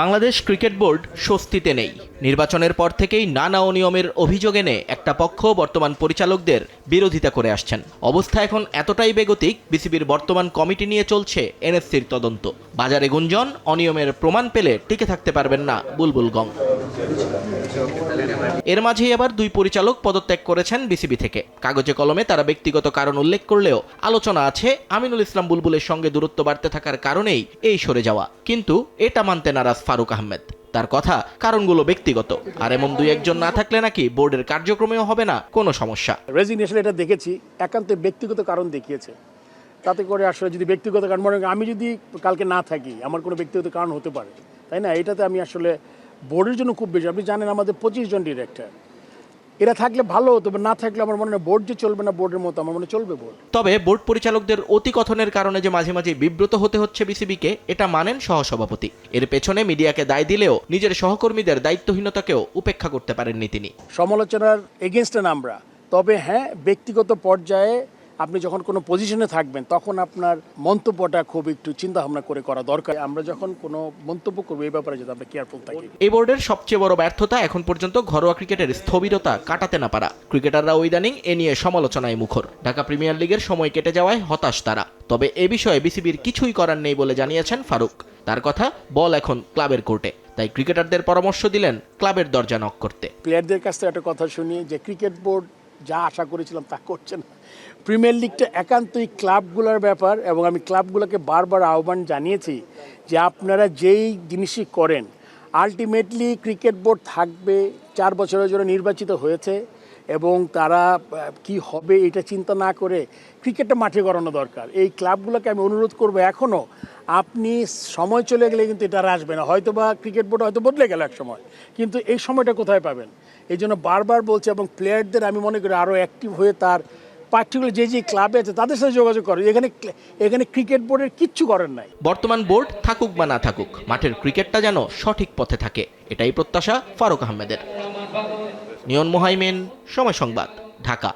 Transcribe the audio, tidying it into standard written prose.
Bangladesh cricket board স্বস্তিতে নেই। নির্বাচনের পর থেকেই নানা অনিয়মের অভিযোগ এনে একটা পক্ষ বর্তমান পরিচালকদের বিরোধিতা করে আসছেন। অবস্থা এখন এতটাই বেগতিক, বিসিবির বর্তমান কমিটি নিয়ে চলছে এনএসসির তদন্ত। বাজারে গুঞ্জন, অনিয়মের প্রমাণ পেলে টিকে থাকতে পারবেন না বুলবুল গং। এর মাঝেই আবার দুই পরিচালক পদত্যাগ করেছেন বিসিবি থেকে। কাগজে কলমে তারা ব্যক্তিগত কারণ উল্লেখ করলেও আলোচনা আছে আমিনুল ইসলাম বুলবুলের সঙ্গে দূরত্ব বাড়তে থাকার কারণেই এই সরে যাওয়া। কিন্তু এটা মানতে নারাজ ফারুক আহমেদ। তার কথা, কারণগুলো ব্যক্তিগত, আর এমন দুই একজন না থাকলে নাকি বোর্ডের কার্যক্রমেও হবে না কোনো সমস্যা। রেজিগনেশন এটা দেখেছি একান্ত ব্যক্তিগত কারণ দেখিয়েছে। তাতে করে আসলে যদি ব্যক্তিগত কারণ মনে আমি যদি কালকে না থাকি, আমার কোনো ব্যক্তিগত কারণ হতে পারে, তাই না? এটাতে আমি আসলে বোর্ডের জন্য খুব বেশি, আপনি জানেন আমাদের 25 জন ডিরেক্টর, এরা থাকলে ভালো হতো, না থাকলে আমার মনে হয় বোর্ড যে চলবে না বোর্ডের মতো, আমার মনে চলবে বোর্ড। তবে বোর্ড পরিচালকদের অতি কথনের কারণে যে মাঝে মাঝে বিব্রত হতে হচ্ছে বিসিবিকে, এটা মানেন সহসভাপতি। এর পেছনে মিডিয়াকে দায় দিলেও নিজের সহকর্মীদের দায়িত্বহীনতাকেও উপেক্ষা করতে পারেননি তিনি। সমালোচনার এগেনস্টে না আমরা, তবে হ্যাঁ, ব্যক্তিগত পর্যায়ে আপনি যখন কোনো পজিশনে থাকবেন তখন আপনার মন্তব্যটা খুব একটু চিন্তা ভাবনা করে করা দরকার। আমরা যখন কোনো মন্তব্য করবো এই ব্যাপারে যাতে আমরা কেয়ারফুল থাকি। এই বোর্ডের সবচেয়ে বড় ব্যর্থতা এখন পর্যন্ত ঘরোয়া ক্রিকেটের স্থবিরতা কাটাতে না পারা। ক্রিকেটাররা ইদানিং এ নিয়ে সমালোচনায় মুখর। ঢাকা প্রিমিয়ার লিগের সময় কেটে যাওয়ায় হতাশ তারা। তবে এ বিষয়ে বিসিবির কিছুই করার নেই বলে জানিয়েছেন ফারুক। তার কথা, বল এখন ক্লাবের কোর্টে, তাই ক্রিকেটারদের পরামর্শ দিলেন ক্লাবের দরজা নক করতে। প্লেয়ারদের কাছ থেকে একটা কথা শুনি যে ক্রিকেট বোর্ড যা আশা করেছিলাম তা করছে না। প্রিমিয়ার লিগটা একান্তই ক্লাবগুলোর ব্যাপার, এবং আমি ক্লাবগুলোকে বারবার আহ্বান জানিয়েছি যে আপনারা যেই জিনিসই করেন, আলটিমেটলি ক্রিকেট বোর্ড থাকবে, 4 বছরের জন্য নির্বাচিত হয়েছে, এবং তারা কি হবে এটা চিন্তা না করে ক্রিকেটটা মাঠে করানো দরকার। এই ক্লাবগুলোকে আমি অনুরোধ করব, এখনও আপনি সময় চলে গেলে কিন্তু এটা আর আসবে না। হয়তো বা ক্রিকেট বোর্ড হয়তো বদলে গেল এক সময়, কিন্তু এই সময়টা কোথায় পাবেন? এই জন্য বারবার বলছি, এবং প্লেয়ারদের আমি মনে করি আরও অ্যাক্টিভ হয়ে তার পার্টিকুলার যে ক্লাবে আছে তাদের সাথে যোগাযোগ করে। এখানে ক্রিকেট বোর্ডের কিচ্ছু করেন নাই। বর্তমান বোর্ড থাকুক বা না থাকুক, মাঠের ক্রিকেটটা যেন সঠিক পথে থাকে, এটাই প্রত্যাশা ফারুক আহমেদের। নিয়ন মোহাইমিন, সময় সংবাদ, ঢাকা।